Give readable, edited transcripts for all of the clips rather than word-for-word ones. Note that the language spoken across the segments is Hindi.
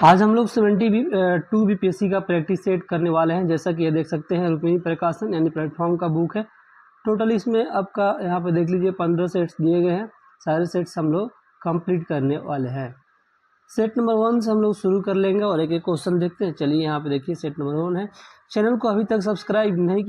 आज हम लोग 72 बीपीएससी का प्रैक्टिस सेट करने वाले हैं। जैसा कि ये देख सकते हैं, रुक्मिणी प्रकाशन यानी प्लेटफॉर्म का बुक है। टोटल इसमें आपका यहाँ पे देख लीजिए 15 सेट्स दिए गए हैं। सारे सेट्स हम लोग कंप्लीट करने वाले हैं। सेट नंबर 1 से हम लोग शुरू कर लेंगे और एक एक क्वेश्चन देखते हैं। चलिए यहाँ पे देखिए, सेट नंबर 1 है। चैनल को अभी तक सब्सक्राइब नहीं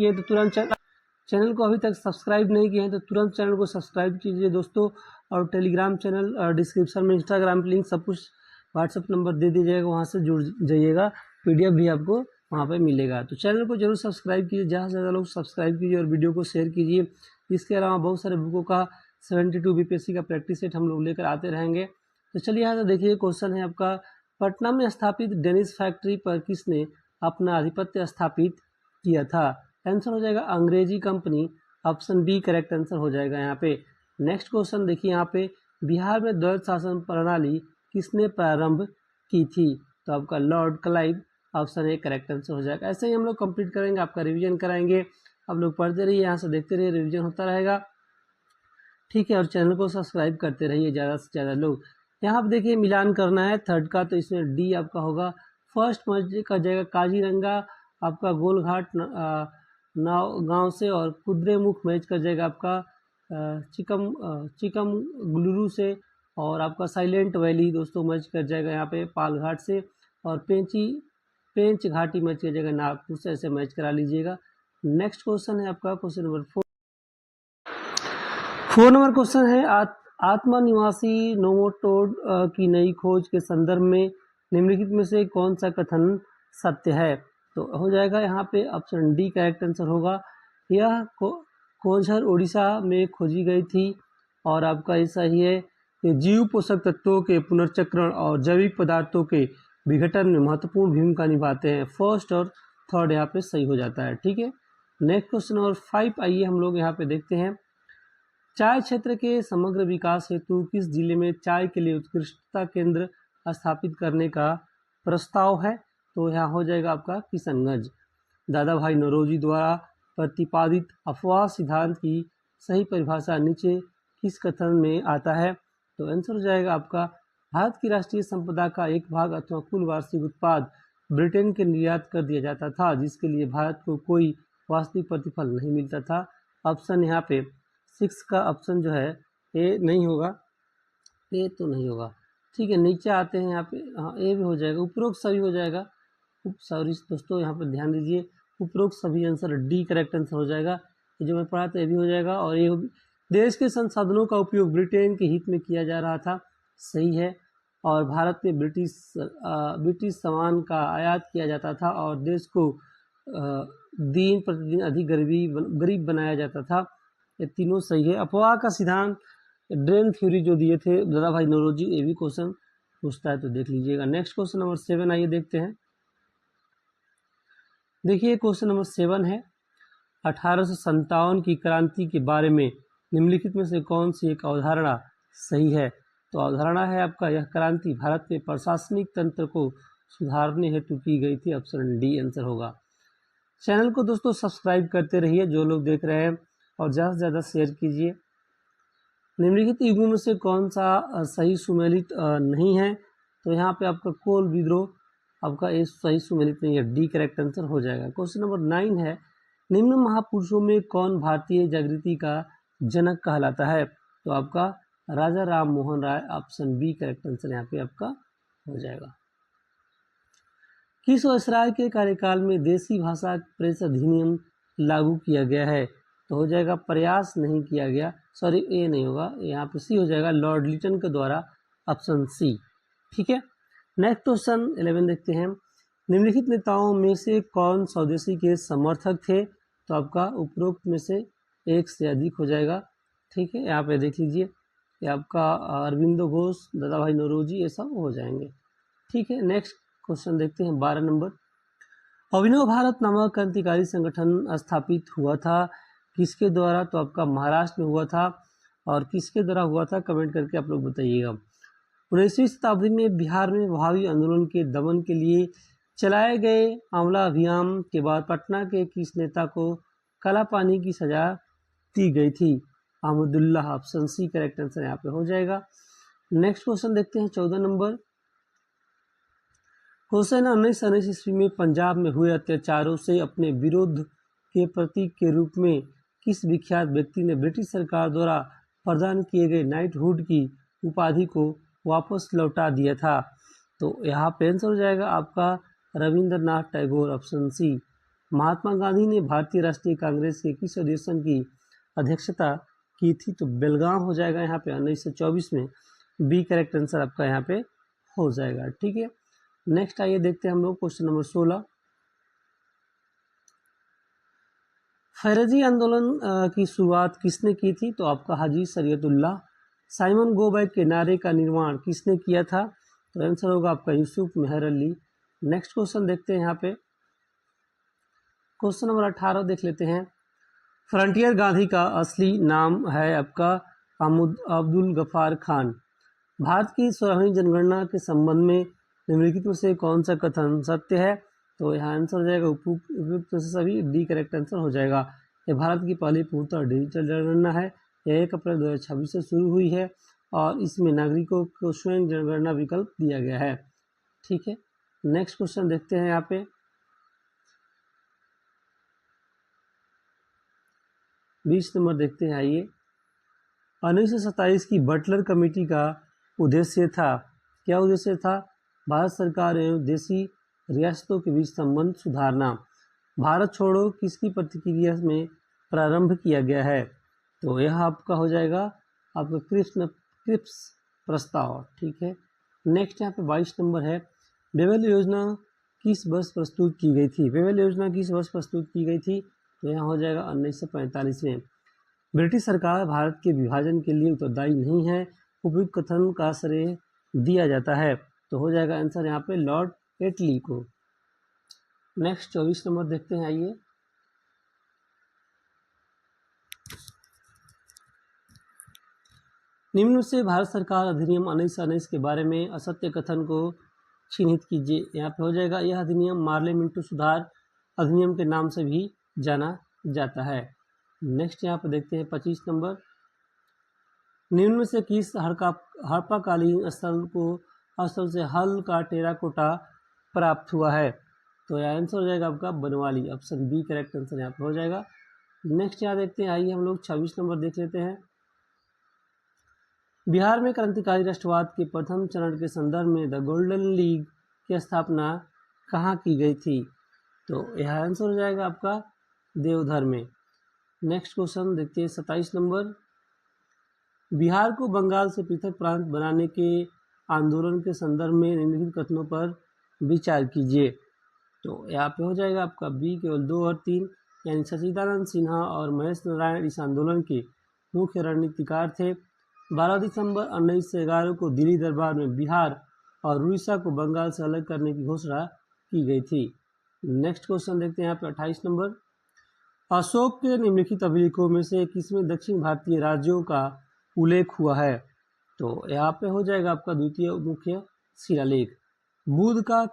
किए तो तुरंत चैनल को सब्सक्राइब कीजिए दोस्तों। और टेलीग्राम चैनल डिस्क्रिप्शन में, इंस्टाग्राम लिंक सब कुछ, व्हाट्सएप नंबर दे दीजिएगा, वहाँ से जुड़ जाइएगा। पीडीएफ भी आपको वहाँ पे मिलेगा। तो चैनल को जरूर सब्सक्राइब कीजिए, ज़्यादा से ज़्यादा लोग सब्सक्राइब कीजिए और वीडियो को शेयर कीजिए। इसके अलावा बहुत सारे बुकों का 72 बीपीएससी का प्रैक्टिस सेट हम लोग लेकर आते रहेंगे। तो चलिए यहाँ से देखिए, क्वेश्चन है आपका, पटना में स्थापित डेनिस फैक्ट्री पर किसने अपना आधिपत्य स्थापित किया था? आंसर हो जाएगा अंग्रेजी company. Option B correct answer हो जाएगा यहाँ पे। नेक्स्ट क्वेश्चन देखिए यहाँ पे, बिहार में द्वैध शासन प्रणाली किसने प्रारंभ की थी? तो आपका Lord Clive. Option A correct answer हो जाएगा। ऐसे ही हम लोग कंप्लीट करेंगे, आपका रिवीजन कराएंगे। आप लोग पढ़ते रहिए, यहाँ से देखते रहिए, रिवीजन होता रहेगा, ठीक है। और चैनल को सब्सक्राइब करते रहिए ज़्यादा से ज़्यादा लोग। यहाँ पर देखिए मिलान करना है थर्ड का, तो इसमें डी आपका होगा। फर्स्ट मर्ज का जाएगा काजीरंगा आपका गोलघाट नाव गांव से, और कुद्रेमुख मैच कर जाएगा आपका चिकमगलुरु से, और आपका साइलेंट वैली दोस्तों मैच कर जाएगा यहाँ पे पालघाट से, और पेंच घाटी मैच कर जाएगा नागपुर से। ऐसे मैच करा लीजिएगा। नेक्स्ट क्वेश्चन है आपका क्वेश्चन नंबर 4 नंबर क्वेश्चन है, आत्मा निवासी नोमोटोड की नई खोज के संदर्भ में निम्नलिखित में से कौन सा कथन सत्य है? तो हो जाएगा यहाँ पे ऑप्शन डी करेक्ट आंसर होगा। यह खोजहर उड़ीसा में खोजी गई थी, और आपका ऐसा ही है कि जीव पोषक तत्वों के पुनर्चक्रण और जैविक पदार्थों के विघटन में महत्वपूर्ण भूमिका निभाते हैं। फर्स्ट और थर्ड यहाँ पे सही हो जाता है, ठीक है। नेक्स्ट क्वेश्चन नंबर 5 आइए हम लोग यहाँ पे देखते हैं। चाय क्षेत्र के समग्र विकास हेतु किस जिले में चाय के लिए उत्कृष्टता केंद्र स्थापित करने का प्रस्ताव है? तो यहाँ हो जाएगा आपका किशनगंज। दादा भाई नौरोजी द्वारा प्रतिपादित अफवाह सिद्धांत की सही परिभाषा नीचे किस कथन में आता है? तो आंसर हो जाएगा आपका, भारत की राष्ट्रीय संपदा का एक भाग अथवा कुल वार्षिक उत्पाद ब्रिटेन के निर्यात कर दिया जाता था, जिसके लिए भारत को कोई वास्तविक प्रतिफल नहीं मिलता था। ऑप्शन यहाँ पे 6 का ऑप्शन जो है ए नहीं होगा, ए तो नहीं होगा, ठीक है। नीचे आते हैं यहाँ पे, हाँ ए भी हो जाएगा, उपरोक्त सभी हो जाएगा। सॉरी दोस्तों, यहाँ पर ध्यान दीजिए, उपरोक्त सभी आंसर डी करेक्ट आंसर हो जाएगा। ये जो मैं पढ़ा था ये भी हो जाएगा। और ये देश के संसाधनों का उपयोग ब्रिटेन के हित में किया जा रहा था, सही है। और भारत में ब्रिटिश सामान का आयात किया जाता था, और देश को दिन प्रतिदिन अधिक गरीब बनाया जाता था, ये तीनों सही है। अफवाह का सिद्धांत ड्रेन थ्योरी जो दिए थे दादा भाई नौरोजी, ये भी क्वेश्चन पूछता है तो देख लीजिएगा। नेक्स्ट क्वेश्चन नंबर 7 आइए देखते हैं। देखिए क्वेश्चन नंबर 7 है, 1857 की क्रांति के बारे में निम्नलिखित में से कौन सी एक अवधारणा सही है? तो अवधारणा है आपका, यह क्रांति भारत में प्रशासनिक तंत्र को सुधारने हेतु की गई थी। ऑप्शन डी आंसर होगा। चैनल को दोस्तों सब्सक्राइब करते रहिए जो लोग देख रहे हैं, और ज़्यादा से ज़्यादा शेयर कीजिए। निम्नलिखित युगों में से कौन सा सही सुमेलित नहीं है? तो यहाँ पे आपका कोल विद्रोह आपका ये सही सुमेलित नहीं है, डी करेक्ट आंसर हो जाएगा। क्वेश्चन नंबर 9 है, निम्न महापुरुषों में कौन भारतीय जागृति का जनक कहलाता है? तो आपका राजा Ram Mohan Roy. Option B correct answer यहाँ पे आपका हो जाएगा। किस वायसराय के कार्यकाल में देसी भाषा प्रेस अधिनियम लागू किया गया है? तो हो जाएगा प्रयास नहीं किया गया, सॉरी ए नहीं होगा, यहाँ पे सी हो जाएगा, लॉर्ड लिटन के द्वारा। ऑप्शन सी, ठीक है। नेक्स्ट क्वेश्चन 11 देखते हैं। निम्नलिखित नेताओं में से कौन स्वदेशी के समर्थक थे? तो आपका उपरोक्त में से एक से अधिक हो जाएगा, ठीक है। यहाँ पे देख लीजिए, ये आपका अरविंदो घोष, दादा भाई नौरोजी, ये सब हो जाएंगे, ठीक है। नेक्स्ट क्वेश्चन देखते हैं 12 नंबर। अभिनव भारत नामक क्रांतिकारी संगठन स्थापित हुआ था किसके द्वारा? तो आपका महाराष्ट्र में हुआ था। और किसके द्वारा हुआ था, कमेंट करके आप लोग बताइएगा। 19वीं शताब्दी में बिहार में भावी आंदोलन के दमन के लिए चलाए गए आंवला अभियान के बाद पटना के किस नेता को कालापानी की सजा दी गई थी? Ahmadullah. Option C correct answer यहाँ पे हो जाएगा। नेक्स्ट क्वेश्चन देखते हैं 14 नंबर। हुसैन 1919 ईस्वी में पंजाब में हुए अत्याचारों से अपने विरोध के प्रतीक के रूप में किस विख्यात व्यक्ति ने ब्रिटिश सरकार द्वारा प्रदान किए गए नाइटहुड की उपाधि को वापस लौटा दिया था? तो यहाँ पे आंसर हो जाएगा आपका रविंद्रनाथ टैगोर, ऑप्शन सी। महात्मा गांधी ने भारतीय राष्ट्रीय कांग्रेस के किस अधिवेशन की अध्यक्षता की थी? तो बेलगाम हो जाएगा यहाँ पे 1924 में। बी करेक्ट आंसर आपका यहाँ पे हो जाएगा। ठीक है, नेक्स्ट आइए देखते हैं हम लोग क्वेश्चन नंबर 16। फैरजी आंदोलन की शुरुआत किसने की थी? तो आपका हाजी शरीयतुल्लाह। साइमन गो बैक के नारे का निर्माण किसने किया था? तो आंसर होगा आपका यूसुफ मेहर अली। नेक्स्ट क्वेश्चन देखते हैं यहाँ पे, क्वेश्चन नंबर 18 देख लेते हैं। फ्रंटियर गांधी का असली नाम है आपका अब्दुल गफ्फार खान। भारत की 16वीं जनगणना के संबंध में निम्नलिखित में से कौन सा कथन सत्य है? तो यहाँ आंसर हो जाएगा उपयुक्त से सभी, डी करेक्ट आंसर हो जाएगा। ये भारत की पहली पूर्णतः डिजिटल जनगणना है। यह 1 अप्रैल 2026 से शुरू हुई है और इसमें नागरिकों को स्वयं जनगणना विकल्प दिया गया है। ठीक है, नेक्स्ट क्वेश्चन देखते हैं यहाँ पे, 20 नंबर देखते हैं। आइए, 1927 की बटलर कमेटी का उद्देश्य था, क्या उद्देश्य था? भारत सरकार एवं देशी रियासतों के बीच संबंध सुधारना। भारत छोड़ो किसकी प्रतिक्रिया में प्रारंभ किया गया है? तो यह आपका हो जाएगा आपका क्रिप्स प्रस्ताव। ठीक है, नेक्स्ट यहाँ पे 22 नंबर है। बेबल योजना किस वर्ष प्रस्तुत की गई थी? बेबल योजना किस वर्ष प्रस्तुत की गई थी? तो यहाँ हो जाएगा 1945 में। ब्रिटिश सरकार भारत के विभाजन के लिए उत्तरदायी नहीं है, उपयुक्त कथन का श्रेय दिया जाता है। तो हो जाएगा आंसर यहाँ पे लॉर्ड एटली को। नेक्स्ट 24 नंबर देखते हैं। आइए, निम्न से भारत सरकार अधिनियम 1919 के बारे में असत्य कथन को चिन्हित कीजिए। यहाँ पे हो जाएगा, यह अधिनियम मार्ले मिंटो सुधार अधिनियम के नाम से भी जाना जाता है। नेक्स्ट यहाँ पे देखते हैं 25 नंबर। निम्न में से किस हड़प्पाकालीन स्थल से हल का टेराकोटा प्राप्त हुआ है? तो यह आंसर हो जाएगा आपका Banawali, option B correct answer यहाँ पे हो जाएगा। नेक्स्ट यहाँ देखते हैं। आइए हम लोग 26 नंबर देख लेते हैं। बिहार में क्रांतिकारी राष्ट्रवाद के प्रथम चरण के संदर्भ में द गोल्डन लीग की स्थापना कहाँ की गई थी? तो यह आंसर हो जाएगा आपका देवधर में। नेक्स्ट क्वेश्चन देखते हैं 27 नंबर। बिहार को बंगाल से पृथक प्रांत बनाने के आंदोलन के संदर्भ में निम्नलिखित कथनों पर विचार कीजिए। तो यहाँ पे हो जाएगा आपका बी केवल 2 और 3, यानी सच्चिदानंद सिन्हा और महेश नारायण इस आंदोलन के मुख्य रणनीतिकार थे। 12 दिसंबर 1911 को दिल्ली दरबार में बिहार और उड़ीसा को बंगाल से अलग करने की घोषणा की गई थी। नेक्स्ट क्वेश्चन देखते हैं यहाँ पे 28 नंबर। अशोक के निम्नलिखित अभिलेखों में से किसमें दक्षिण भारतीय राज्यों का उल्लेख हुआ है? तो यहाँ पे हो जाएगा आपका द्वितीय मुख्य शिलालेख। बुध का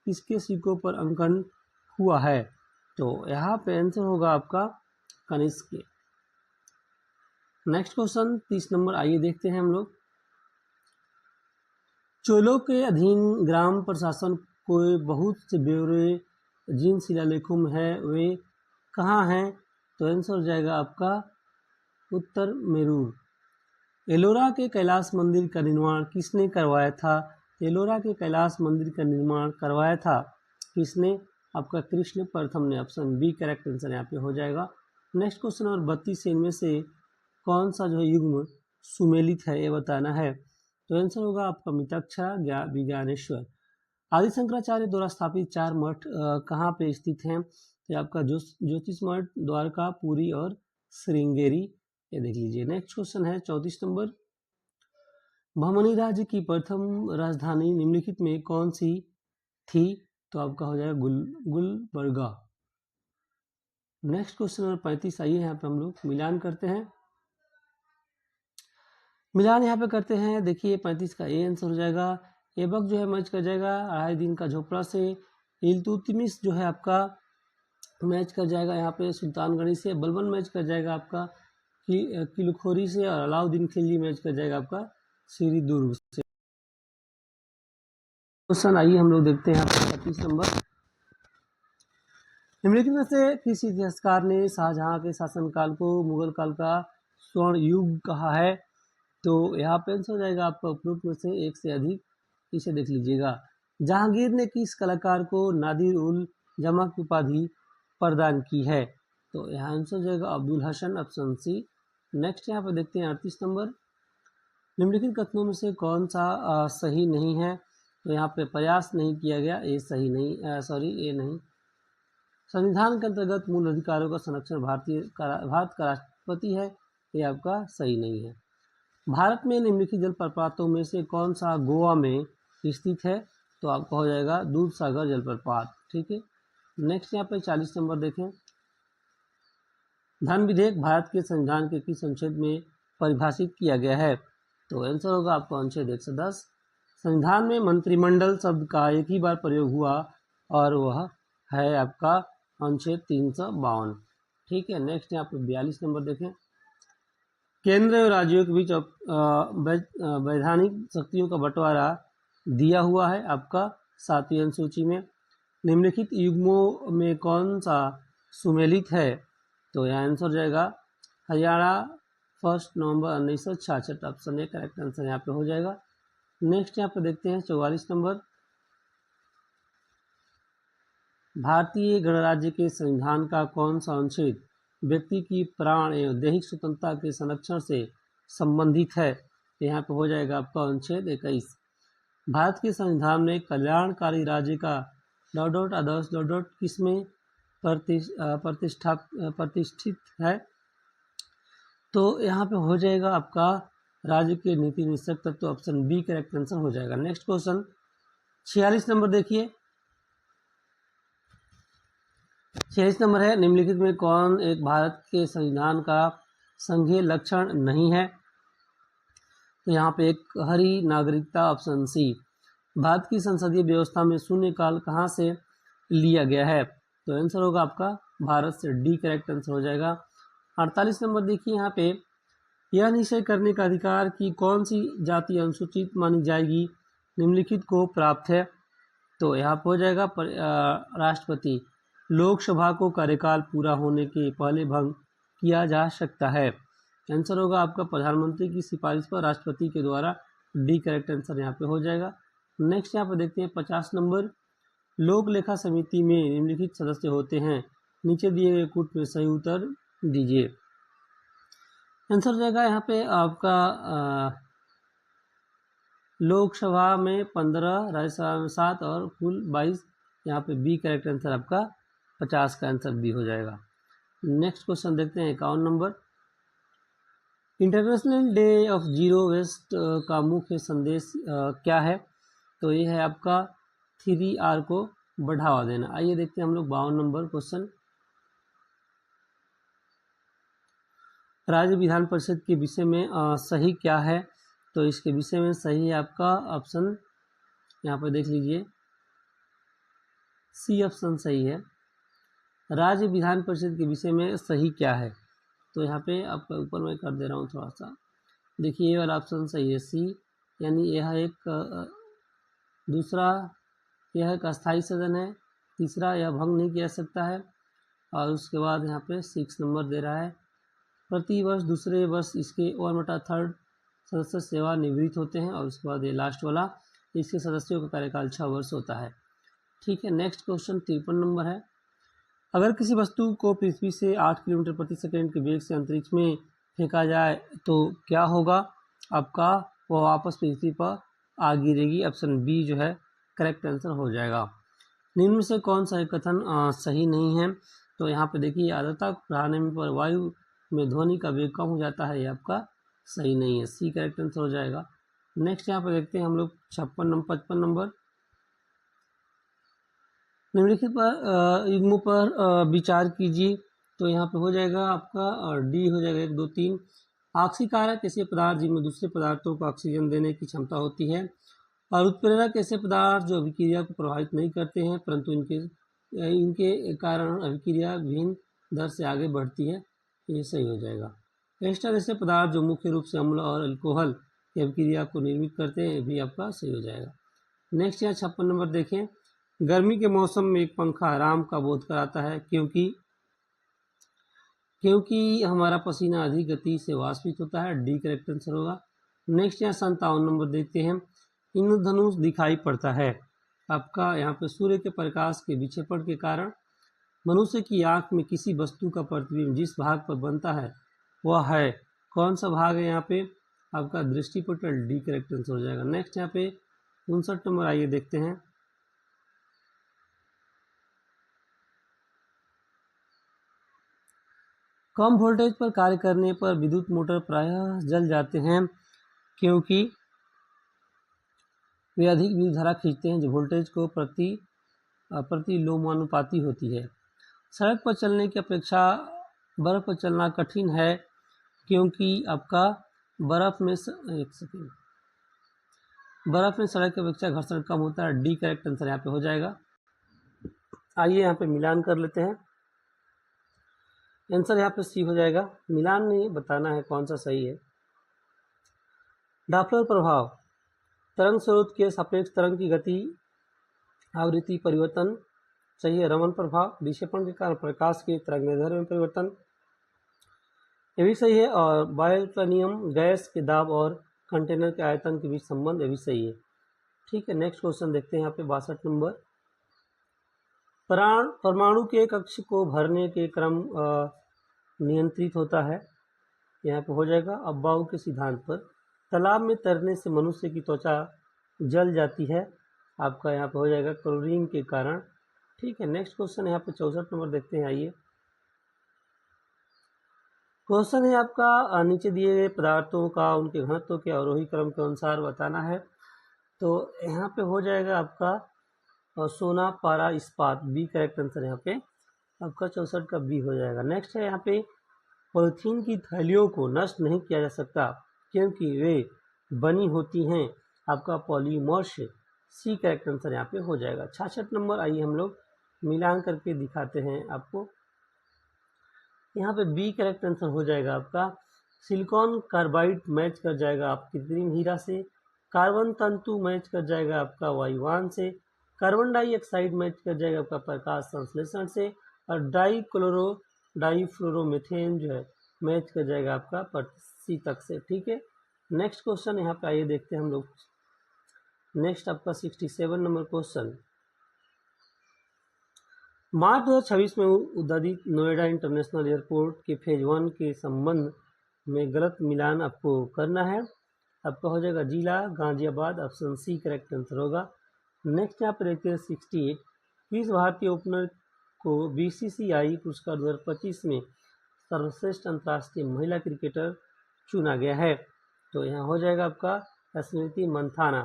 किसके सिक्कों पर अंकन हुआ है? तो यहाँ पे आंसर होगा आपका कनिष्क के। Next question 30 number. आइए देखते हैं हम लोग। चोलों के अधीन ग्राम प्रशासन को बहुत से ब्यौरे जिन शिलालेखों में है वे कहाँ हैं? तो आंसर हो जाएगा आपका उत्तर मेरूर। एलोरा के कैलाश मंदिर का निर्माण किसने करवाया था? एलोरा के कैलाश मंदिर का निर्माण करवाया था किसने? आपका कृष्ण प्रथम ने, ऑप्शन बी करेक्ट आंसर यहाँ पे हो जाएगा। नेक्स्ट क्वेश्चन नंबर 32 से इनमें से कौन सा जो है युग्म सुमेलित है ये बताना है। तो आंसर होगा आपका मितक्षरा विज्ञानेश्वर। आदि शंकराचार्य द्वारा स्थापित 4 मठ कहाँ पे स्थित हैं? तो आपका ज्योतिष मठ, द्वारका, पुरी और श्रृंगेरी, ये देख लीजिए। नेक्स्ट क्वेश्चन है 34 नंबर। बहमनी राज्य की प्रथम राजधानी निम्नलिखित में कौन सी थी? तो आपका हो जाएगा गुलबर्गा। Next question number 35। आइए यहाँ पे हम लोग मिलान करते हैं। मिलान यहाँ पे करते हैं। देखिए 35 का ए आंसर हो जाएगा। ऐबक जो है मैच कर जाएगा 2.5 दिन का झोपड़ा से। इल्तुतमिश जो है आपका मैच कर जाएगा यहाँ पे सुल्तानगढ़ी से। बलबन मैच कर जाएगा आपका किलखोरी से। और अलाउद्दीन खिलजी मैच कर जाएगा आपका श्री दुर्ग से। क्वेश्चन आइए हम लोग देखते हैं यहाँ पर 35 नंबर। निम्नलिखित में से किस इतिहासकार ने शाहजहां के शासनकाल को मुगल काल का स्वर्ण युग कहा है? तो यहाँ पे आंसर हो जाएगा आपका उपरोक्त में से एक से अधिक, इसे देख लीजिएगा। जहांगीर ने किस कलाकार को नादिर उल जमा की उपाधि प्रदान की है? तो यहाँ आंसर हो जाएगा Abdul Hasan, option C. Next यहाँ पर देखते हैं 38 नंबर। निम्नलिखित कथनों में से कौन सा सही नहीं है? तो यहाँ पे प्रयास नहीं किया गया, ये सही नहीं, ये नहीं। संविधान के अंतर्गत मूल अधिकारों का संरक्षण भारत का राष्ट्रपति है, ये आपका सही नहीं है। भारत में निम्नलिखित जलप्रपातों में से कौन सा गोवा में स्थित है? तो आपका हो जाएगा दूधसागर जलप्रपात। ठीक है। नेक्स्ट यहाँ पे 40 नंबर देखें। धन विधेयक भारत के संविधान के किस अनुच्छेद में परिभाषित किया गया है? तो आंसर होगा आपका अनुच्छेद 110। संविधान में मंत्रिमंडल शब्द का एक ही बार प्रयोग हुआ और वह है आपका अनुच्छेद 352। ठीक है। नेक्स्ट यहाँ पे 42 नंबर देखें। केंद्र और राज्यों के बीच वैधानिक शक्तियों का बंटवारा दिया हुआ है आपका 7वीं अनुसूची में। निम्नलिखित युग्मों में कौन सा सुमेलित है? तो यहाँ आंसर हो जाएगा हरियाणा 1 नवंबर 1966, ऑप्शन ए करेक्ट आंसर यहाँ पे हो जाएगा। नेक्स्ट यहाँ पे देखते हैं 44 नंबर। भारतीय गणराज्य के संविधान का कौन सा अनुच्छेद व्यक्ति की प्राण एवं दैहिक स्वतंत्रता के संरक्षण से संबंधित है? यहाँ पे हो जाएगा आपका अनुच्छेद 21। भारत के संविधान में कल्याणकारी राज्य का आदर्श किसमें प्रतिष्ठित है? तो यहाँ पे हो जाएगा आपका राज्य के नीति निश्चय तत्व, ऑप्शन बी करेक्ट आंसर हो जाएगा। नेक्स्ट क्वेश्चन 46 नंबर देखिए। 46 नंबर है, निम्नलिखित में कौन एक भारत के संविधान का संघीय लक्षण नहीं है? तो यहाँ पे एक हरी नागरिकता, ऑप्शन सी। भारत की संसदीय व्यवस्था में शून्यकाल कहाँ से लिया गया है? तो आंसर होगा आपका भारत से, डी करेक्ट आंसर हो जाएगा। 48 नंबर देखिए यहाँ पे, यह निश्चय करने का अधिकार कि कौन सी जाति अनुसूचित मानी जाएगी निम्नलिखित को प्राप्त है? तो यहाँ पर हो जाएगा राष्ट्रपति। लोकसभा को कार्यकाल पूरा होने के पहले भंग किया जा सकता है। आंसर होगा आपका प्रधानमंत्री की सिफारिश पर राष्ट्रपति के द्वारा, डी करेक्ट आंसर यहाँ पे हो जाएगा। नेक्स्ट यहाँ पे देखते हैं 50 नंबर। लोक लेखा समिति में निम्नलिखित सदस्य होते हैं, नीचे दिए गए कूट में सही उत्तर दीजिए। आंसर हो जाएगा यहाँ पे आपका लोकसभा में 15, राज्यसभा में 7 और कुल 22। यहाँ पे बी करेक्ट आंसर आपका 50 का आंसर बी हो जाएगा। नेक्स्ट क्वेश्चन देखते हैं 51 नंबर। International day of zero waste का मुख्य संदेश क्या है? तो ये है आपका 3R को बढ़ावा देना। आइए देखते हैं हम लोग 52 नंबर क्वेश्चन। राज्य विधान परिषद के विषय में सही क्या है? तो इसके विषय में सही है आपका ऑप्शन, यहाँ पर देख लीजिए, सी ऑप्शन सही है। राज्य विधान परिषद के विषय में सही क्या है? तो यहाँ पे आपका ऊपर मैं कर दे रहा हूँ थोड़ा सा, देखिए ये वाला ऑप्शन सही है, सी, यानी यह एक दूसरा, यह एक अस्थायी सदन है। तीसरा, यह भंग नहीं किया सकता है। और उसके बाद यहाँ पे 6 नंबर दे रहा है, प्रति वर्ष दूसरे वर्ष इसके 1/3 सदस्य सेवा निवृत्त होते हैं। और उसके बाद ये लास्ट वाला, इसके सदस्यों का कार्यकाल 6 वर्ष होता है। ठीक है। नेक्स्ट क्वेश्चन 53 नंबर है। अगर किसी वस्तु को पृथ्वी से 8 किलोमीटर प्रति सेकंड के वेग से अंतरिक्ष में फेंका जाए तो क्या होगा आपका? वो वापस पृथ्वी पर आ गिरेगी, ऑप्शन बी जो है करेक्ट आंसर हो जाएगा। निम्न में से कौन सा कथन सही नहीं है? तो यहाँ पे देखिए, आर्द्रता बढ़ाने पर वायु में ध्वनि का वेग कम हो जाता है, ये आपका सही नहीं है, सी करेक्ट आंसर हो जाएगा। नेक्स्ट यहाँ पे देखते हैं हम लोग 55 नंबर। निम्नलिखित पर युग्मों पर विचार कीजिए। तो यहाँ पे हो जाएगा आपका डी हो जाएगा 1, 2, 3। ऑक्सीकारक ऐसे पदार्थ जिनमें दूसरे पदार्थों को ऑक्सीजन देने की क्षमता होती है, और उत्प्रेरक ऐसे पदार्थ जो अभिक्रिया को प्रभावित नहीं करते हैं परंतु इनके कारण अभिक्रिया विभिन्न दर से आगे बढ़ती है, ये सही हो जाएगा। एस्टर ऐसे पदार्थ जो मुख्य रूप से अम्ल और अल्कोहल की अभिक्रिया को निर्मित करते हैं, भी आपका सही हो जाएगा। नेक्स्ट यहाँ 56 नंबर देखें, गर्मी के मौसम में एक पंखा आराम का बोध कराता है क्योंकि हमारा पसीना अधिक गति से वाष्पित होता है। डी करेक्ट आंसर होगा। नेक्स्ट यहाँ 57 नंबर देखते हैं, इंद्रधनुष दिखाई पड़ता है आपका यहाँ पे सूर्य के प्रकाश के विक्षेपण के कारण। मनुष्य की आंख में किसी वस्तु का प्रतिबिंब जिस भाग पर बनता है वह है, कौन सा भाग है यहाँ पे आपका दृष्टिपटल। डी करेक्ट आंसर हो जाएगा। नेक्स्ट यहाँ पे 59 नंबर आइए देखते हैं, कम वोल्टेज पर कार्य करने पर विद्युत मोटर प्रायः जल जाते हैं क्योंकि वे अधिक विद्युत धारा खींचते हैं जो वोल्टेज को प्रतिलोमानुपाती होती है। सड़क पर चलने की अपेक्षा बर्फ पर चलना कठिन है क्योंकि आपका बर्फ में सड़क की अपेक्षा घर्षण कम होता है। डी करेक्ट आंसर यहाँ पे हो जाएगा। आइए यहाँ पे मिलान कर लेते हैं, आंसर यहाँ पे सी हो जाएगा। मिलान में बताना है कौन सा सही है। डॉपलर प्रभाव, तरंग स्रोत के सापेक्ष तरंग की गति आवृत्ति परिवर्तन सही है। रमन प्रभाव, विक्षेपण के कारण प्रकाश के तरंगदैर्ध्य में परिवर्तन, ये भी सही है। और बायोप्लानियम गैस के दाब और कंटेनर के आयतन के बीच संबंध, ये भी सही है। ठीक है, नेक्स्ट क्वेश्चन देखते हैं यहाँ पे 62 नंबर, परमाणु के कक्ष को भरने के क्रम नियंत्रित होता है, यहाँ पे हो जाएगा अब्बाऊ के सिद्धांत पर। तालाब में तैरने से मनुष्य की त्वचा जल जाती है, आपका यहाँ पे हो जाएगा क्लोरीन के कारण। ठीक है, नेक्स्ट क्वेश्चन यहाँ पे 64 नंबर देखते हैं। आइए, क्वेश्चन है आपका नीचे दिए गए पदार्थों का उनके घनत्व के अवरोही क्रम के अनुसार बताना है। तो यहाँ पे हो जाएगा आपका सोना पारा इस्पात, बी करेक्ट आंसर यहाँ पे आपका 64 का बी हो जाएगा। नेक्स्ट है यहाँ पे, पॉलीथीन की थैलियों को नष्ट नहीं किया जा सकता क्योंकि वे बनी होती हैं आपका पॉलीमर से, सी करेक्ट आंसर यहाँ पे हो जाएगा। 66 नंबर आइए हम लोग मिलान करके दिखाते हैं आपको। यहाँ पे बी करेक्ट आंसर हो जाएगा आपका सिलिकॉन कार्बाइड मैच कर जाएगा आप कृत्रिम हीरा से, कार्बन तंतु मैच कर जाएगा आपका वायुवान से, कार्बन डाइऑक्साइड मैच कर जाएगा आपका प्रकाश संश्लेषण से, और डाईफ्लोरोमीथेन जो है मैच कर जाएगा आपका प्रतिशीतक से। ठीक है, नेक्स्ट क्वेश्चन यहाँ पे आइए देखते हैं हम लोग। नेक्स्ट आपका 67 नंबर क्वेश्चन, मार्च 2026 में उद्घाटित नोएडा इंटरनेशनल एयरपोर्ट के फेज 1 के संबंध में गलत मिलान आपको करना है, आपका हो जाएगा जिला Ghaziabad, option C correct answer होगा। नेक्स्ट यहाँ पर देखते हैं 68, किस भारतीय ओपनर को बीसीसीआई पुरस्कार 2025 में सर्वश्रेष्ठ अंतर्राष्ट्रीय महिला क्रिकेटर चुना गया है, तो यहाँ हो जाएगा आपका स्मृति मंथाना।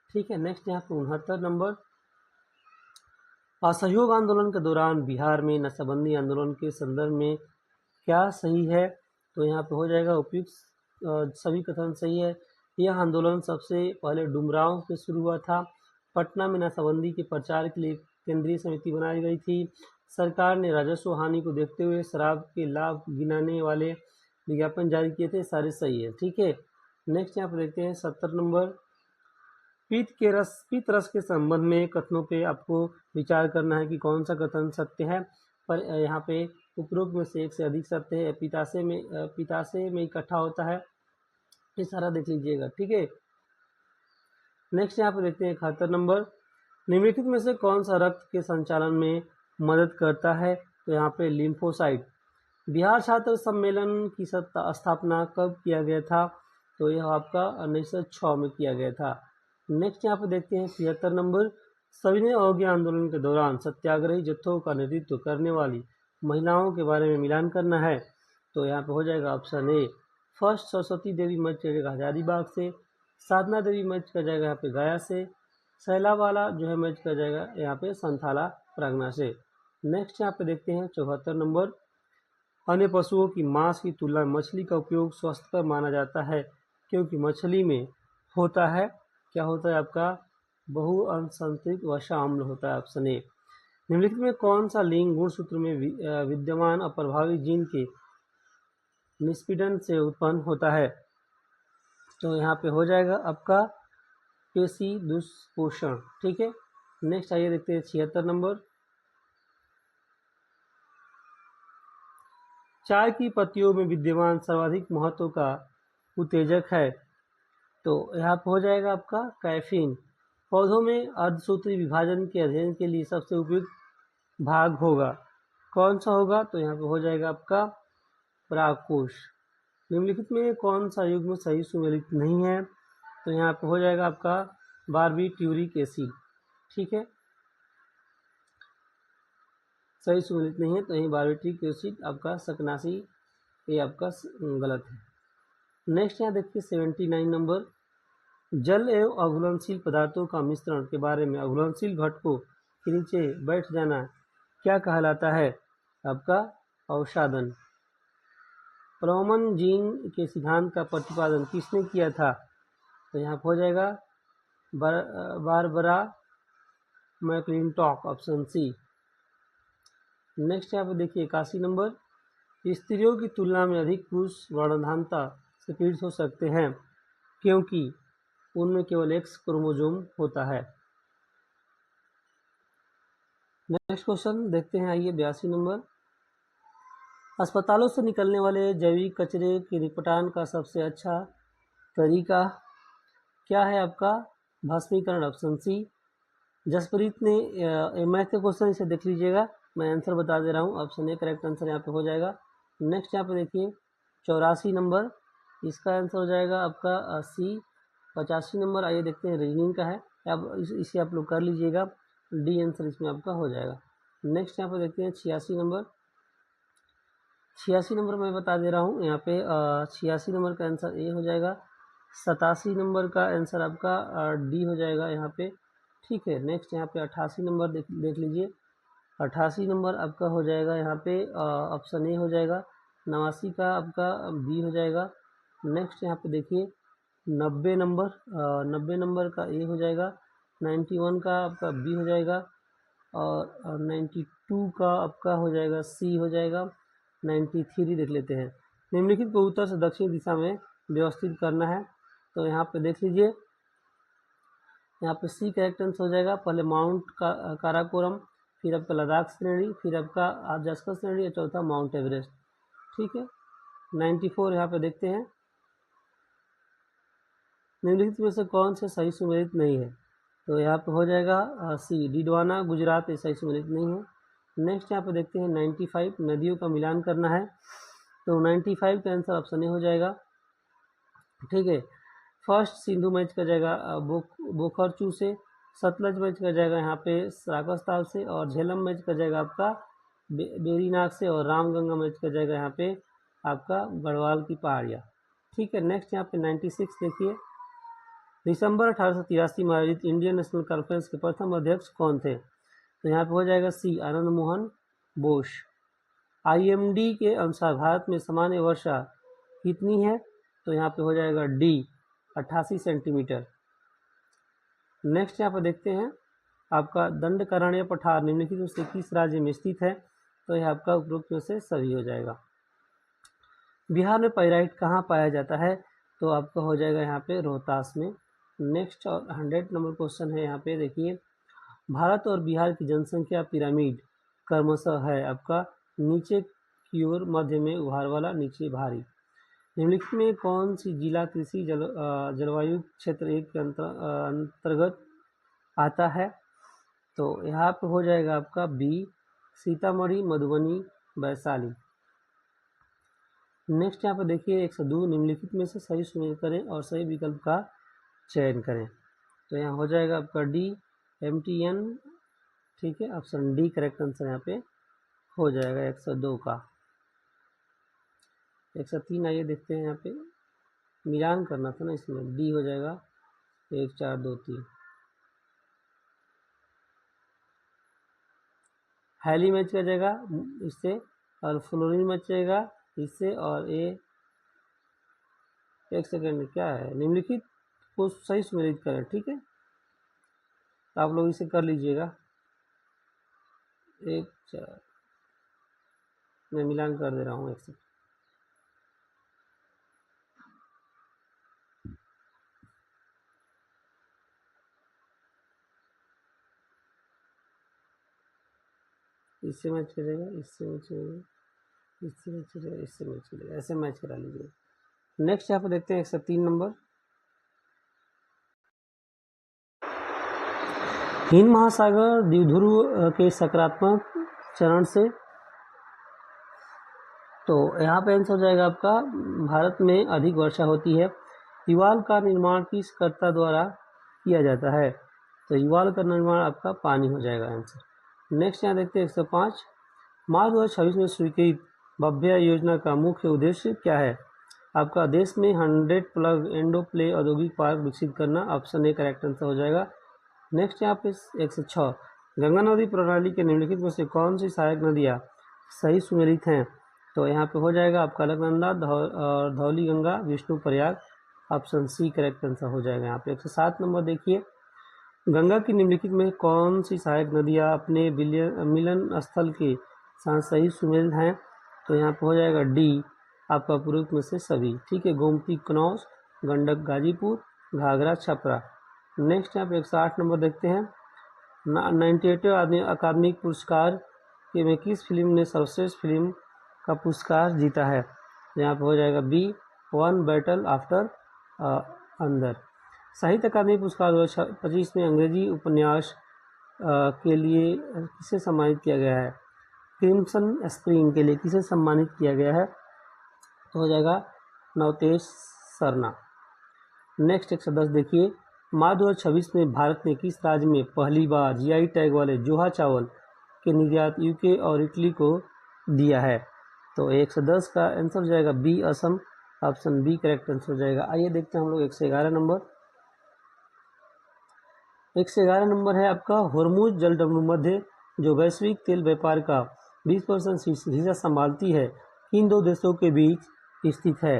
ठीक है, नेक्स्ट यहाँ पर 69 नंबर, असहयोग आंदोलन के दौरान बिहार में नशाबंदी आंदोलन के संदर्भ में क्या सही है, तो यहाँ पे हो जाएगा उपयुक्त सभी कथन सही है। यह आंदोलन सबसे पहले डुमरांव से शुरू हुआ था। पटना में नशाबंदी के प्रचार के लिए केंद्रीय समिति बनाई गई थी। सरकार ने राजस्व हानि को देखते हुए शराब के लाभ गिनाने वाले विज्ञापन जारी किए थे, सारे सही है। ठीक है, नेक्स्ट यहाँ पर देखते हैं 70 नंबर, पीत रस के संबंध में कथनों पे आपको विचार करना है कि कौन सा कथन सत्य है। पर यहाँ पे उपरोक्त में से एक से अधिक सत्य है। पिताशय में इकट्ठा होता है, ये सारा देख लीजिएगा। ठीक है, नेक्स्ट यहाँ पे देखते हैं 71 नंबर, निम्नलिखित में से कौन सा रक्त के संचालन में मदद करता है, तो यहाँ पे लिम्फोसाइट। बिहार छात्र सम्मेलन की स्थापना कब किया गया था, तो यह आपका 1906 में किया गया था। नेक्स्ट यहाँ पे देखते हैं 73 नंबर, सविनय अवज्ञा आंदोलन के दौरान सत्याग्रही जत्थों का नेतृत्व करने वाली महिलाओं के बारे में मिलान करना है, तो यहाँ पे हो जाएगा option A, first Saraswati Devi match कर जाएगा हजारीबाग से, साधना देवी मैच कर जाएगा यहाँ पे गया से, सैलावाला जो है मैच कर जाएगा यहाँ पे संथाला प्रगना से। नेक्स्ट यहाँ पे देखते हैं 74 नंबर, अन्य पशुओं की मांस की तुलना में मछली का उपयोग स्वास्थ्यकर माना जाता है क्योंकि मछली में होता है, क्या होता है आपका बहुअंशंतरित वसा अम्ल होता है, ऑप्शन ए। निम्नलिखित में कौन सा लिंग गुणसूत्र में विद्यमान अप्रभावी जीन के निष्पीड़न से उत्पन्न होता है, तो यहाँ पे हो जाएगा आपका पेशी दुष्पोषण। ठीक है, नेक्स्ट आइए देखते हैं 76 नंबर। चाय की पत्तियों में विद्यमान सर्वाधिक महत्व का उत्तेजक है, तो यहाँ पर हो जाएगा आपका कैफीन। पौधों में अर्धसूत्री विभाजन के अध्ययन के लिए सबसे उपयुक्त भाग होगा, कौन सा होगा? तो यहाँ पे हो जाएगा आपका परागकोश। निम्नलिखित में कौन सा युग्म सही सुमेलित नहीं है? तो यहाँ पे हो जाएगा आपका बारबीट्यूरिक एसिड। ठीक है, सही सुमेलित नहीं है, तो यही बारबीट्यूरिक एसिड आपका शकनाशी, ये आपका गलत है। नेक्स्ट यहाँ देखिए 79 नंबर। जल एवं अघुलनशील पदार्थों का मिश्रण के बारे में अघुलनशील घटकों के नीचे बैठ जाना क्या कहलाता है? आपका अवसादन। प्रोमन जीन के सिद्धांत का प्रतिपादन किसने किया था? तो यहाँ हो जाएगा Barbara McClintock, option C. Next यहाँ पे देखिए 81 नंबर। स्त्रियों की तुलना में अधिक पुरुष वर्णांधता से पीड़ित हो सकते हैं क्योंकि उनमें केवल एक्स क्रोमोसोम होता है। नेक्स्ट क्वेश्चन देखते हैं, आइए 82 नंबर। अस्पतालों से निकलने वाले जैविक कचरे के निपटान का सबसे अच्छा तरीका क्या है? आपका भस्मीकरण, ऑप्शन सी। जसप्रीत ने मैथ के क्वेश्चन इसे देख लीजिएगा, मैं आंसर बता दे रहा हूँ। ऑप्शन ए करेक्ट आंसर यहाँ पे हो जाएगा। नेक्स्ट यहाँ पे देखिए 84 नंबर, इसका आंसर हो जाएगा आपका सी। 85 नंबर आइए देखते हैं, रीजनिंग का है, अब इसे आप लोग कर लीजिएगा, डी आंसर इसमें आपका हो जाएगा। नेक्स्ट यहाँ पे देखते हैं 86 नंबर। 86 नंबर मैं बता दे रहा हूँ, यहाँ पे 86 नंबर का आंसर ए हो जाएगा। 87 नंबर का आंसर आपका डी हो जाएगा यहाँ पे। ठीक है, नेक्स्ट यहाँ पे 88 नंबर देख लीजिए। 88 नंबर आपका हो जाएगा यहाँ पे ऑप्शन ए हो जाएगा। 89 का आपका बी हो जाएगा। नेक्स्ट यहाँ पे देखिए 90 नंबर, 90 नंबर का ए हो जाएगा। 91 का आपका बी हो जाएगा और 92 का आपका हो जाएगा सी हो जाएगा। 93 देख लेते हैं। निम्नलिखित को उत्तर से दक्षिण दिशा में व्यवस्थित करना है, तो यहाँ पे देख लीजिए, यहाँ पे सी करेक्ट आंसर हो जाएगा। पहले माउंट काराकोरम, फिर आपका लद्दाख श्रेणी, फिर आपका आजस्कर श्रेणी और चौथा माउंट एवरेस्ट। ठीक है, 94 यहाँ पे देखते हैं, निम्नलिखित में से कौन से सही सुमेलित नहीं है? तो यहाँ पे हो जाएगा सी डिडवाना गुजरात, ये सही सुमेलित नहीं है। नेक्स्ट यहाँ पे देखते हैं 95, नदियों का मिलान करना है, तो 95 का आंसर ऑप्शन ए हो जाएगा। ठीक है, फर्स्ट सिंधु मैच कर जाएगा बोखरचू से, सतलज मैच कर जाएगा यहाँ पे सराकस्ताल से, और झेलम मैच कर जाएगा आपका बेरीनाग से, और रामगंगा मैच कर जाएगा यहाँ पे आपका गढ़वाल की पहाड़ियाँ। ठीक है, नेक्स्ट यहाँ पे 96 देखिए। दिसंबर 1883 में आयोजित इंडियन नेशनल कॉन्फ्रेंस के प्रथम अध्यक्ष कौन थे? तो यहाँ पे हो जाएगा सी आनंद मोहन बोस। IMD के अनुसार भारत में सामान्य वर्षा कितनी है? तो यहाँ पे हो जाएगा डी 88 सेंटीमीटर। नेक्स्ट यहाँ पर देखते हैं आपका दंडकारण्य पठार निम्नलिखित में से किस राज्य में स्थित है? तो यह आपका उपरोक्त में से सही हो जाएगा। बिहार में पाइराइट कहाँ पाया जाता है? तो आपका हो जाएगा यहाँ पे रोहतास में। नेक्स्ट 100 नंबर क्वेश्चन है, यहाँ पे देखिए, भारत और बिहार की जनसंख्या पिरामिड क्रमशः है आपका नीचे की ओर, मध्य में उभार वाला, नीचे भारी। निम्नलिखित में कौन सी जिला कृषि जलवायु क्षेत्र 1 के अंतर्गत आता है? तो यहाँ पे हो जाएगा आपका बी सीतामढ़ी, मधुबनी, वैशाली। नेक्स्ट यहाँ पे देखिए 102, निम्नलिखित में से सही सुमेलित करें और सही विकल्प का चयन करें। तो यहाँ हो जाएगा आपका डी MTN। ठीक है, ऑप्शन डी करेक्ट आंसर यहाँ पे हो जाएगा 102 का। 103 आइए देखते हैं, यहाँ पे मिलान करना था ना, इसमें डी हो जाएगा 1 4 2 3। हैली मैच कर जाएगा इससे, और फ्लोरीन मैच जाएगा इससे, और ए एक सेकेंड क्या है, निम्नलिखित को सही सुमेलित करें। ठीक है, तो आप लोग इसे कर लीजिएगा। 1 4 मैं मिलान कर दे रहा हूँ 1 से। इससे मैच करेगा, इससे मैच करेगा, इससे मैच करेगा, इससे मैच करेगा, ऐसे मैच करा लीजिए। नेक्स्ट यहाँ पर देखते हैं 103 नंबर, हिंद महासागर द्विध्रुव के सकारात्मक चरण से, तो यहाँ पे आंसर हो जाएगा आपका भारत में अधिक वर्षा होती है। युवाल का निर्माण किस कर्ता द्वारा किया जाता है, तो युवाल का निर्माण आपका पानी हो जाएगा आंसर। नेक्स्ट यहाँ देखते हैं 105, मार्च 2026 में स्वीकृत भव्य योजना का मुख्य उद्देश्य क्या है, आपका देश में 100 प्लग एंडो प्ले औद्योगिक पार्क विकसित करना, ऑप्शन ए करेक्ट आंसर हो जाएगा। नेक्स्ट यहाँ पे 106, गंगा नदी प्रणाली के निम्नलिखित में से कौन सी सहायक नदियाँ सही सुमेलित हैं, तो यहाँ पे हो जाएगा आपका Alaknanda, Dhauli Ganga, Vishnu Prayag, option C correct answer हो जाएगा। यहाँ पे 107 नंबर देखिए, गंगा की निम्नलिखित में कौन सी सहायक नदियाँ अपने मिलन स्थल के साथ सही सुमेलित हैं, तो यहाँ पे हो जाएगा डी आपका पूर्व में से सभी, ठीक है, गोमती कनौज, गंडक गाजीपुर, घाघरा छपरा। नेक्स्ट यहाँ पे 108 नंबर देखते हैं, 98वें अकादमिक पुरस्कार के में किस फिल्म ने सर्वश्रेष्ठ फिल्म का पुरस्कार जीता है, यहाँ पे हो जाएगा बी वन बैटल आफ्टर अंदर। साहित्य अकादमी पुरस्कार 2025 में अंग्रेजी उपन्यास के लिए किसे सम्मानित किया गया है, क्रिम्सन स्प्रिंग के लिए किसे सम्मानित किया गया है, तो हो जाएगा नवतेज सरना। नेक्स्ट 110 देखिए, मार्च 2026 में भारत ने किस राज्य में पहली बार जीआई टैग वाले जोहा चावल के निर्यात यूके और इटली को दिया है, तो 110 का आंसर हो जाएगा B Assam, option B correct answer हो जाएगा। आइए देखते हैं हम लोग 111 नंबर, 111 नंबर है आपका होर्मुज जलडमरू मध्य जो वैश्विक तेल व्यापार का 20% हिस्सा संभालती है, किन दो देशों के बीच स्थित है,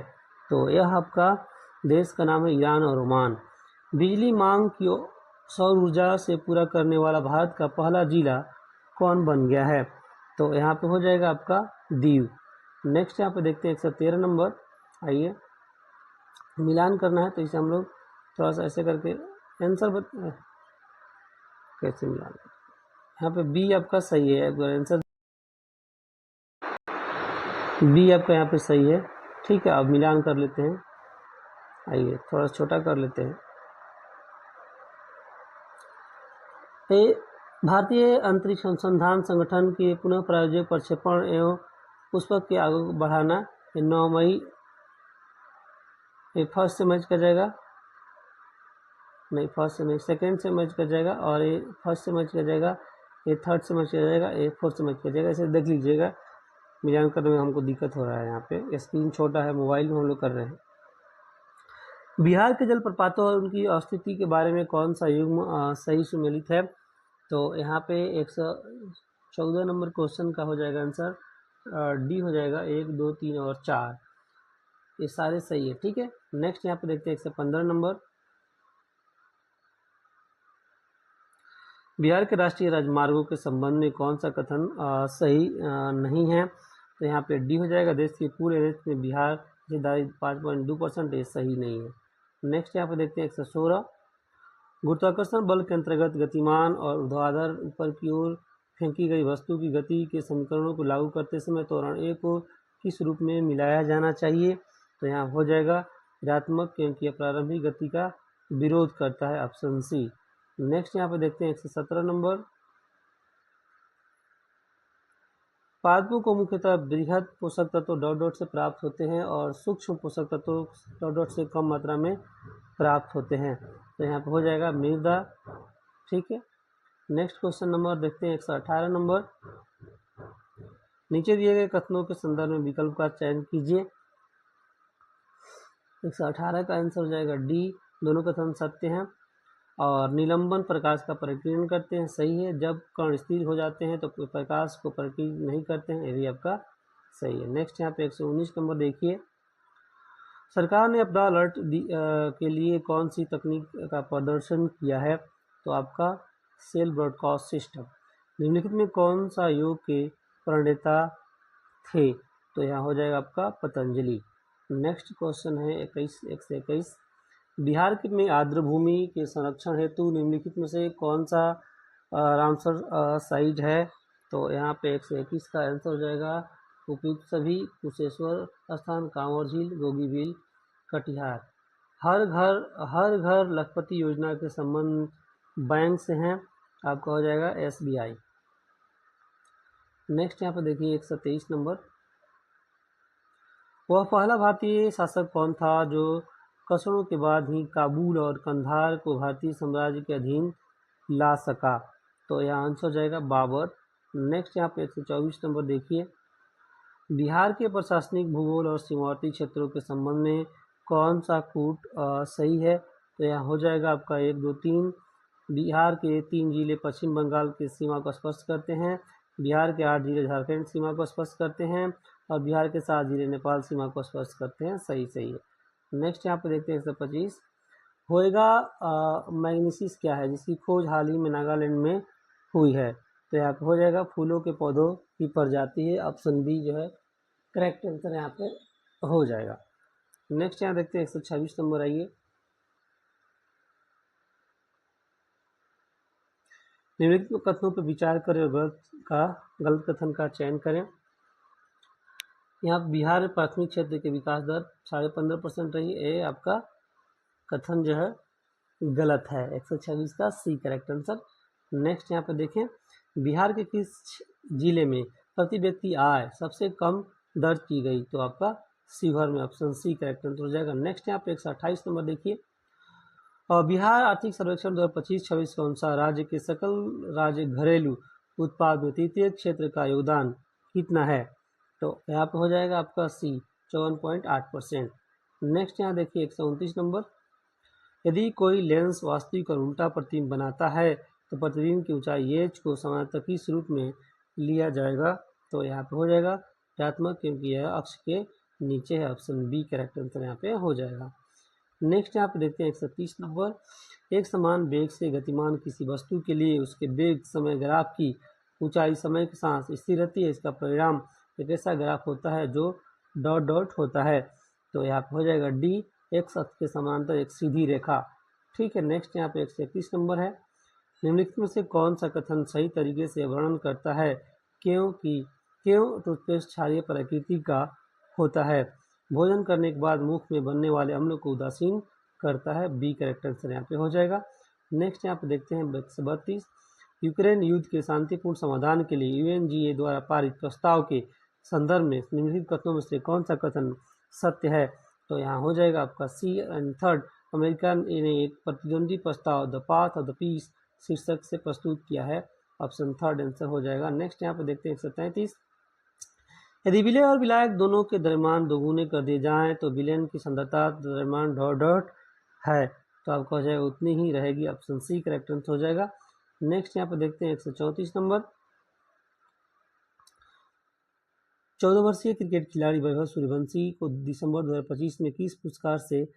तो यह आपका देश का नाम है ईरान और ओमान। बिजली मांग की सौर ऊर्जा से पूरा करने वाला भारत का पहला जिला कौन बन गया है, तो यहाँ पे हो जाएगा आपका दीव। नेक्स्ट यहाँ पे देखते हैं 113 नंबर, आइए मिलान करना है, तो इसे हम लोग थोड़ा सा ऐसे करके आंसर कैसे मिलान, यहाँ पे बी आपका सही है, आंसर बी आपका यहाँ पे सही है, ठीक है। अब मिलान कर लेते हैं, आइए थोड़ा छोटा कर लेते हैं। भारतीय अंतरिक्ष अनुसंधान संगठन के पुनः प्रायोजक प्रक्षेपण एवं पुष्पक के आगे बढ़ाना, 9 मई फर्स्ट से मैच कर जाएगा, नहीं फर्स्ट से नहीं, सेकेंड से मैच कर जाएगा, और ये फर्स्ट से मैच कर जाएगा, ये थर्ड से मैच कर जाएगा, ये फोर्थ से मैच कर जाएगा, ऐसे देख लीजिएगा, मिलान करने में हमको दिक्कत हो रहा है, यहाँ पे स्क्रीन छोटा है, मोबाइल में हम लोग कर रहे हैं। बिहार के जलप्रपातों और उनकी स्थिति के बारे में कौन सा युग्म सही सुमेलित है, तो यहाँ पे 114 नंबर क्वेश्चन का हो जाएगा आंसर डी हो जाएगा, 1 2 3 और 4 ये सारे सही है, ठीक है। नेक्स्ट यहाँ पे देखते हैं 115 नंबर, बिहार के राष्ट्रीय राजमार्गों के संबंध में कौन सा कथन सही नहीं है, तो यहाँ पे डी हो जाएगा, देश के पूरे रेट में बिहार हिस्सेदारी 5.2% ये सही नहीं है। नेक्स्ट यहाँ पे देखते हैं 116, गुरुत्वाकर्षण बल के अंतर्गत गतिमान और ऊर्ध्वाधर ऊपर की ओर फेंकी गई वस्तु की गति के समीकरणों को लागू करते समय त्वरण ए को किस रूप में मिलाया जाना चाहिए, तो यहाँ हो जाएगा ऋणात्मक, क्योंकि प्रारंभिक गति का विरोध करता है, ऑप्शन सी। नेक्स्ट यहाँ पे देखते हैं 117 नंबर, पादपों को मुख्यतः बृहद पोषक तत्व डॉट डॉट से प्राप्त होते हैं और सूक्ष्म पोषक तत्व डॉट डॉट से कम मात्रा में प्राप्त होते हैं, तो यहाँ पे हो जाएगा मृदा, ठीक है। नेक्स्ट क्वेश्चन नंबर देखते हैं 118 नंबर, नीचे दिए गए कथनों के संदर्भ में विकल्प का चयन कीजिए, 118 का आंसर हो जाएगा डी, दोनों कथन सत्य हैं, और निलंबन प्रकाश का परिकीर्णन करते हैं, सही है, जब कण स्थिर हो जाते हैं तो प्रकाश को परिकीर्णन नहीं करते हैं, ये भी आपका सही है। नेक्स्ट यहाँ पे 119 नंबर देखिए, सरकार ने आपदा अलर्ट के लिए कौन सी तकनीक का प्रदर्शन किया है, तो आपका सेल ब्रॉडकास्ट सिस्टम। निम्नलिखित में कौन सा योग के प्रणेता थे, तो यहाँ हो जाएगा आपका पतंजलि। नेक्स्ट क्वेश्चन है 121, बिहार में आर्द्र भूमि के संरक्षण हेतु निम्नलिखित में से कौन सा रामसर साइट है, तो यहाँ पे 121 का आंसर हो जाएगा उपयुक्त सभी, कुशेश्वर स्थान, कांवर झील, गोगी झील, कटिहार। हर घर लखपति योजना के संबंध बैंक से हैं, आपका हो जाएगा SBI। नेक्स्ट यहाँ पर देखिए 123 नंबर, वह पहला भारतीय शासक कौन था जो कसरों के बाद ही काबुल और कंधार को भारतीय साम्राज्य के अधीन ला सका? तो यहाँ आंसर हो जाएगा बाबर। नेक्स्ट यहाँ पे 124 नंबर देखिए, बिहार के प्रशासनिक भूगोल और सीमावर्ती क्षेत्रों के संबंध में कौन सा कूट सही है? तो यहाँ हो जाएगा आपका 1, 2, 3। बिहार के 3 जिले पश्चिम बंगाल की सीमा को स्पष्ट करते हैं, बिहार के 8 जिले झारखंड सीमा को स्पष्ट करते हैं, और बिहार के 7 जिले नेपाल सीमा को स्पष्ट करते हैं। सही है। नेक्स्ट यहाँ पे देखते हैं 125, होएगा मैग्नीसिस क्या है जिसकी खोज हाल ही में नागालैंड में हुई है? तो यहाँ पे हो जाएगा फूलों के पौधों की प्रजाति है, ऑप्शन बी जो है करेक्ट आंसर यहाँ पे हो जाएगा। नेक्स्ट यहाँ देखते हैं 126 नंबर, आइए, निम्नलिखित कथनों पर विचार करें और गलत कथन का चयन करें। यहाँ बिहार में प्राथमिक क्षेत्र के विकास दर 15.5% रही, ए आपका कथन जो है गलत है, 126 का सी करेक्ट आंसर। नेक्स्ट यहाँ पे देखें, बिहार के किस जिले में प्रति व्यक्ति आय सबसे कम दर्ज की गई? तो आपका शिवहर में, ऑप्शन सी करेक्ट आंसर हो जाएगा। नेक्स्ट यहाँ पे 128 नंबर देखिए, और बिहार आर्थिक सर्वेक्षण 2025-26 के अनुसार राज्य के सकल राज्य घरेलू उत्पाद में तृतीय क्षेत्र का योगदान कितना है? तो यहाँ पे हो जाएगा आपका सी 54.8%। नेक्स्ट यहाँ देखिए 129 नंबर, यदि कोई लेंस वास्तविक और उल्टा प्रतिबिंब बनाता है तो प्रतिबिंब की ऊंचाई एच को समानांतर किस रूप में लिया जाएगा? तो यहाँ पे हो जाएगा ऋणात्मक, क्योंकि यह अक्ष के नीचे है, ऑप्शन बी करेक्ट आंसर यहाँ पे हो जाएगा। नेक्स्ट यहाँ पे देखते हैं 130 नंबर, एक समान वेग से गतिमान किसी वस्तु के लिए उसके वेग समय ग्राफ की ऊंचाई समय के साथ स्थिर रहती है, इसका परिणाम एक ऐसा ग्राफ होता है जो डॉट डॉट होता है। तो यहाँ पे हो जाएगा डी, एक्स अक्ष के समानांतर एक सीधी रेखा। ठीक है। नेक्स्ट यहाँ पे 131 नंबर है, निम्नलिखित में से कौन सा कथन सही तरीके से वर्णन करता है क्यों टूथपेस्ट क्षारीय प्रकृति का होता है? भोजन करने के बाद मुख में बनने वाले अम्ल को उदासीन करता है, बी करेक्ट आंसर यहाँ पे हो जाएगा। नेक्स्ट यहाँ पे देखते हैं 132, यूक्रेन युद्ध के शांतिपूर्ण समाधान के लिए UNGA द्वारा पारित प्रस्ताव के संदर्भ में निम्नलिखित कथनों में से कौन सा कथन सत्य है? तो यहाँ हो जाएगा आपका सी एंड थर्ड, अमेरिका ने एक प्रतिद्वंदी प्रस्ताव the path of the peace शीर्षक से प्रस्तुत किया है, ऑप्शन थर्ड आंसर हो जाएगा। नेक्स्ट यहाँ पे देखते हैं 133, यदि विलय और विलायक दोनों के दरम्यान दोगुने कर दिए जाएं तो विलयन की सांद्रता दरम्यान डॉट डॉट है, तो आपका हो जाएगा उतनी ही रहेगी, ऑप्शन सी करेक्ट आंसर हो जाएगा। नेक्स्ट यहाँ पे देखते हैं 134 नंबर, 14 वर्षीय क्रिकेट खिलाड़ी वैभव सूर्यवंशी को दिसंबर 2025 में किस पुरस्कार से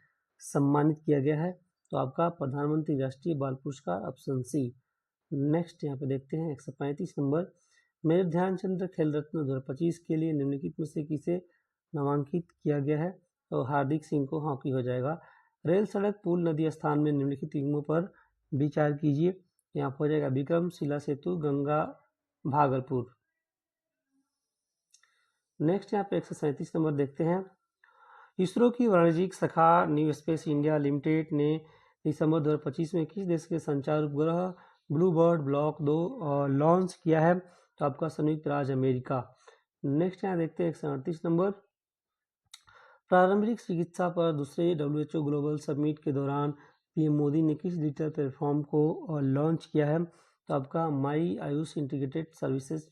सम्मानित किया गया है? तो आपका प्रधानमंत्री राष्ट्रीय बाल पुरस्कार, ऑप्शन सी। नेक्स्ट यहाँ पे देखते हैं 135 नंबर, मेजर ध्यानचंद खेल रत्न 2025 के लिए निम्नलिखित में से किसे नामांकित किया गया है? तो हार्दिक सिंह को हॉकी हो जाएगा। रेल, सड़क, पुल, नदी स्थान में निम्नलिखित युग्मों पर विचार कीजिए। यहाँ हो जाएगा विक्रमशिला सेतु, गंगा भागलपुर। नेक्स्ट यहाँ पे 137 नंबर देखते हैं, इसरो की वाणिज्यिक शाखा न्यू स्पेस इंडिया लिमिटेड ने दिसंबर 2025 में किस देश के संचार उपग्रह ब्लूबर्ड ब्लॉक 2 लॉन्च किया है? तो आपका संयुक्त राज्य अमेरिका। नेक्स्ट यहाँ देखते हैं 138 नंबर, प्रारंभिक चिकित्सा पर दूसरे WHO ग्लोबल समिट के दौरान PM मोदी ने किस डिजिटल प्लेटफॉर्म को लॉन्च किया है? तो आपका माई आयुष इंटीग्रेटेड सर्विसेज,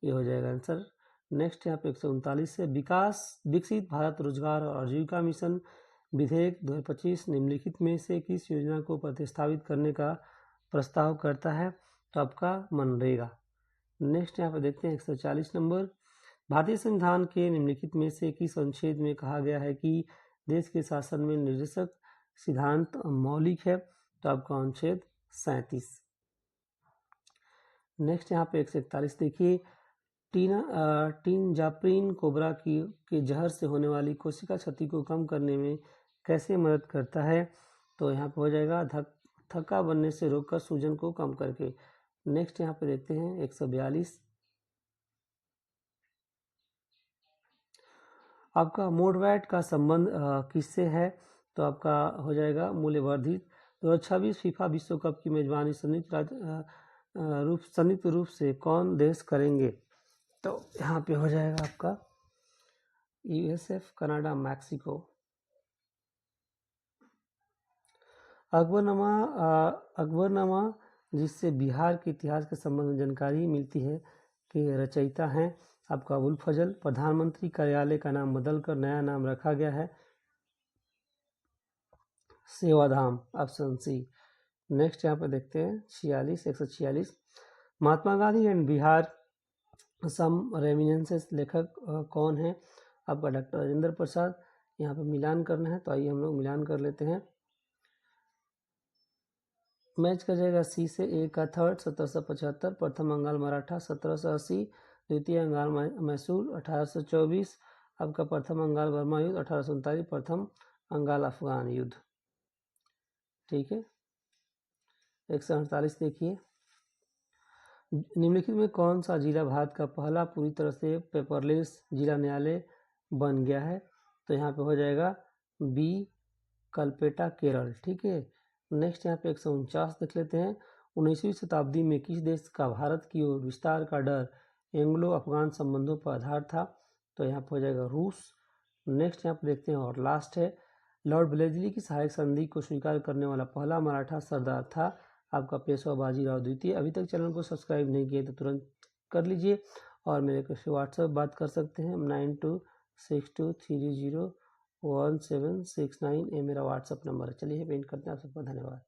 ये हो जाएगा आंसर। नेक्स्ट यहाँ पे 139 से विकसित भारत रोजगार और आजीविका मिशन विधेयक 2025 निम्नलिखित में से किस योजना को प्रतिस्थापित करने का प्रस्ताव करता है? तो आपका मनरेगा। नेक्स्ट यहाँ पे देखते हैं 140 नंबर, भारतीय संविधान के निम्नलिखित में से किस अनुच्छेद में कहा गया है कि देश के शासन में निर्देशक सिद्धांत मौलिक है? तो आपका अनुच्छेद 37। नेक्स्ट यहाँ पे 141 देखिए, टीनजाप्रिन कोबरा के जहर से होने वाली कोशिका क्षति को कम करने में कैसे मदद करता है? तो यहाँ पे हो जाएगा थक्का बनने से रोककर सूजन को कम करके। नेक्स्ट यहाँ पे देखते हैं 142, आपका मोडवैट का संबंध किससे है? तो आपका हो जाएगा मूल्यवर्धित। 2026 फीफा विश्व कप की मेजबानी संयुक्त रूप से कौन देश करेंगे? तो यहाँ पे हो जाएगा आपका यूएसएफ, कनाडा, मैक्सिको। अकबरनामा जिससे बिहार के इतिहास के संबंध में जानकारी मिलती है कि रचयिता हैं आपका अबुल फजल। प्रधानमंत्री कार्यालय का नाम बदलकर नया नाम रखा गया है सेवाधाम, ऑप्शन सी। नेक्स्ट यहाँ पे देखते हैं 146। महात्मा गांधी एंड बिहार सम रेमिनेंसेस लेखक कौन है? आपका डॉक्टर राजेंद्र प्रसाद। यहाँ पे मिलान करना है, तो आइए हम लोग मिलान कर लेते हैं। मैच कर जाएगा सी से। ए का थर्ड 1775, प्रथम अंगाल मराठा 1780, द्वितीय अंगाल मैसूर 1824, आपका प्रथम अंगाल बर्मा युद्ध 1839, प्रथम अंगाल अफगान युद्ध। ठीक है, 148 देखिए। निम्नलिखित में कौन सा जिला भारत का पहला पूरी तरह से पेपरलेस जिला न्यायालय बन गया है? तो यहाँ पे हो जाएगा बी, कलपेटा, केरल। ठीक है, नेक्स्ट यहाँ पे 149 देख लेते हैं। 19वीं शताब्दी में किस देश का भारत की ओर विस्तार का डर एंग्लो अफगान संबंधों पर आधार था? तो यहाँ पे हो जाएगा रूस। नेक्स्ट यहाँ पे देखते हैं और लास्ट है, लॉर्ड ब्लेजली की सहायक संधि को स्वीकार करने वाला पहला मराठा सरदार था आपका पेशवा बाजीराव द्वितीय। अभी तक चैनल को सब्सक्राइब नहीं किए तो तुरंत कर लीजिए और मेरे से व्हाट्सएप बात कर सकते हैं 9262301769, ये मेरा व्हाट्सएप नंबर है। चलिए पेंट करते हैं। आप सबका धन्यवाद।